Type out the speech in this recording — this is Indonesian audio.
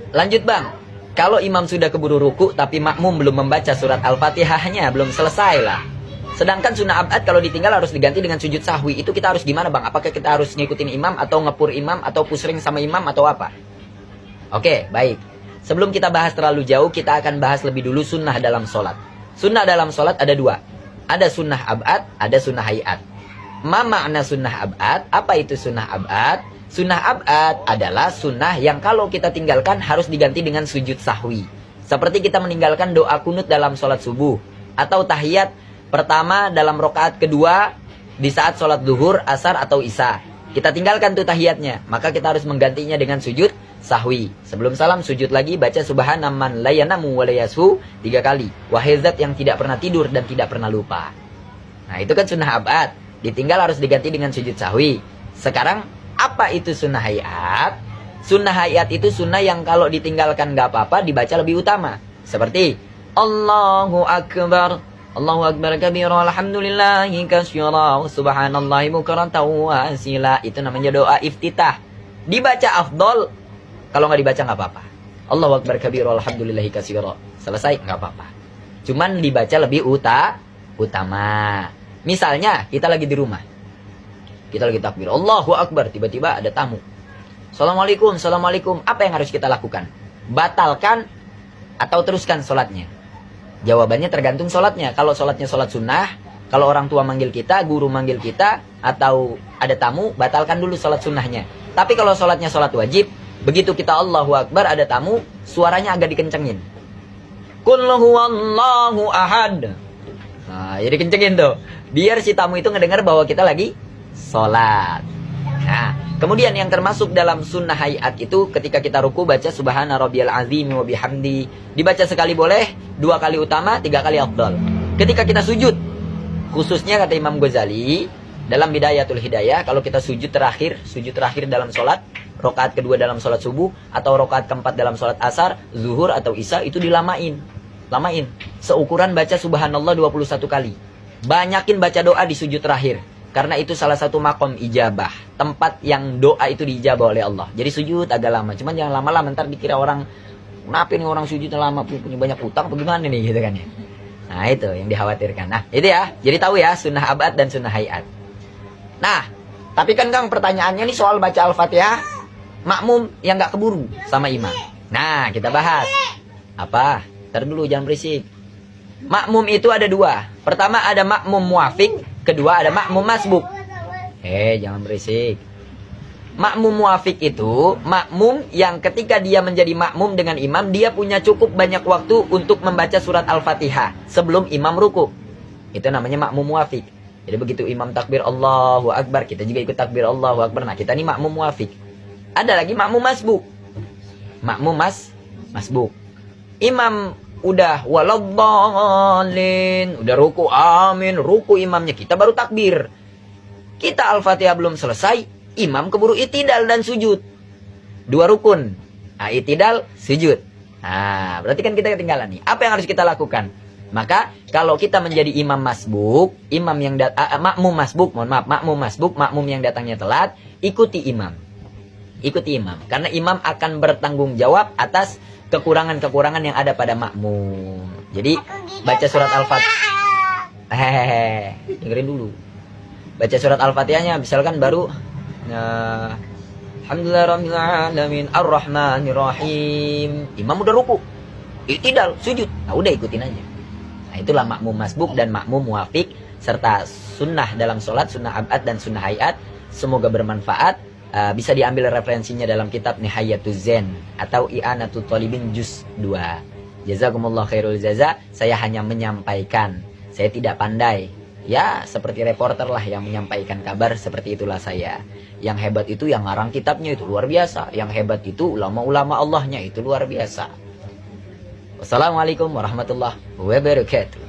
Lanjut bang, kalau imam sudah keburu ruku tapi makmum belum membaca surat Al-Fatihahnya, belum selesai lah. Sedangkan sunnah abad kalau ditinggal harus diganti dengan sujud sahwi. Itu kita harus gimana bang? Apakah kita harus ngikutin imam atau ngepur imam atau pusring sama imam atau apa? Oke, baik. Sebelum kita bahas terlalu jauh, kita akan bahas lebih dulu sunnah dalam sholat. Sunnah dalam sholat ada dua. Ada sunnah abad, ada sunnah hayat. Ma makna sunnah abad? Apa itu sunnah abad? Sunnah abad adalah sunnah yang kalau kita tinggalkan harus diganti dengan sujud sahwi. Seperti kita meninggalkan doa kunut dalam sholat subuh. Atau tahiyat pertama dalam rokaat kedua di saat sholat duhur, asar, atau isya. Kita tinggalkan tuh tahiyatnya. Maka kita harus menggantinya dengan sujud sahwi. Sebelum salam sujud lagi baca subhanaman layanamu walayasu 3 kali. Wahai zat yang tidak pernah tidur dan tidak pernah lupa. Nah itu kan sunnah abad. Ditinggal harus diganti dengan sujud sahwi. Sekarang apa itu sunnah hayat? Sunnah hayat itu sunnah yang kalau ditinggalkan gak apa-apa dibaca lebih utama. Seperti Allahu Akbar, Allahu Akbar kabira, alhamdulillahi kasyira, subhanallahi bukratan wa asila. Itu namanya doa iftitah. Dibaca afdol, kalau gak dibaca gak apa-apa. Allahu Akbar kabira, alhamdulillahi kasyira. Selesai gak apa-apa. Cuman dibaca lebih utama. Misalnya kita lagi di rumah. Kita lagi takbir, Allahu Akbar, tiba-tiba ada tamu. Assalamualaikum, Assalamualaikum. Apa yang harus kita lakukan? Batalkan atau teruskan sholatnya? Jawabannya tergantung sholatnya. Kalau sholatnya sholat sunnah, kalau orang tua manggil kita, guru manggil kita, atau ada tamu, batalkan dulu sholat sunnahnya. Tapi kalau sholatnya sholat wajib, begitu kita Allahu Akbar, ada tamu, suaranya agak dikencengin. Qul huwallahu ahad. Nah, jadi kencengin tuh. Biar si tamu itu ngedengar bahwa kita lagi sholat. Nah, kemudian yang termasuk dalam sunnah hayat itu ketika kita ruku baca subhana rabbiyal azim wa bihamdi. Dibaca sekali boleh, 2 kali utama, 3 kali afdal. Ketika kita sujud, khususnya kata Imam Ghazali dalam Bidayatul Hidayah, kalau kita sujud terakhir dalam sholat, rokaat kedua dalam sholat subuh, atau rokaat keempat dalam sholat asar, zuhur atau isya, itu dilamain. Seukuran baca subhanallah 21 kali. Banyakin baca doa di sujud terakhir. Karena itu salah satu makom ijabah. Tempat yang doa itu diijabah oleh Allah. Jadi sujud agak lama. Cuman jangan lama-lama. Ntar dikira orang, kenapa nih orang sujudnya lama, punya banyak utang, bagaimana nih gitu kan ya. Nah itu yang dikhawatirkan. Nah itu ya. Jadi tahu ya sunnah abad dan sunnah hayat. Nah tapi kan Kang pertanyaannya nih soal baca Al-Fatihah makmum yang gak keburu sama imam. Nah kita bahas. Apa? Ntar dulu jangan berisik. Makmum itu ada 2. Pertama ada makmum muafik, kedua ada makmum masbuk. Jangan berisik. Makmum muafik itu makmum yang ketika dia menjadi makmum dengan imam, dia punya cukup banyak waktu untuk membaca surat Al-Fatihah sebelum imam ruku. Itu namanya makmum muafik. Jadi begitu imam takbir Allahu Akbar, kita juga ikut takbir Allahu Akbar. Nah kita ini makmum muafik. Ada lagi makmum masbuk. Makmum masbuk. Imam udah waladhdallin, udah ruku, amin, ruku imamnya, kita baru takbir. Kita Al-Fatihah belum selesai, imam keburu itidal dan sujud. 2 rukun. Nah, itidal, sujud. Nah, berarti kan kita ketinggalan nih. Apa yang harus kita lakukan? Maka kalau kita menjadi imam masbuk, makmum masbuk, makmum yang datangnya telat, ikuti imam. Karena imam akan bertanggung jawab atas kekurangan-kekurangan yang ada pada makmum. Jadi baca surat Al-Fatihah. Dengerin dulu. Baca surat Al-Fatihahnya misalkan baru Alhamdulillahirabbil alamin arrahmanirrahim. Imam udah ruku. I'tidal, sujud. Nah, udah ikutin aja. Nah, itulah makmum masbuk dan makmum muwafiq serta sunnah dalam sholat, sunnah abad dan sunnah hayat. Semoga bermanfaat. Bisa diambil referensinya dalam kitab Nihayatuz Zen atau I'anatul Thalibin Juz 2. Jazakumullah khairul jaza. Saya hanya menyampaikan. Saya tidak pandai. Ya seperti reporter lah yang menyampaikan kabar, seperti itulah saya. Yang hebat itu yang ngarang kitabnya itu luar biasa. Yang hebat itu ulama-ulama Allahnya itu luar biasa. Wassalamualaikum warahmatullahi wabarakatuh.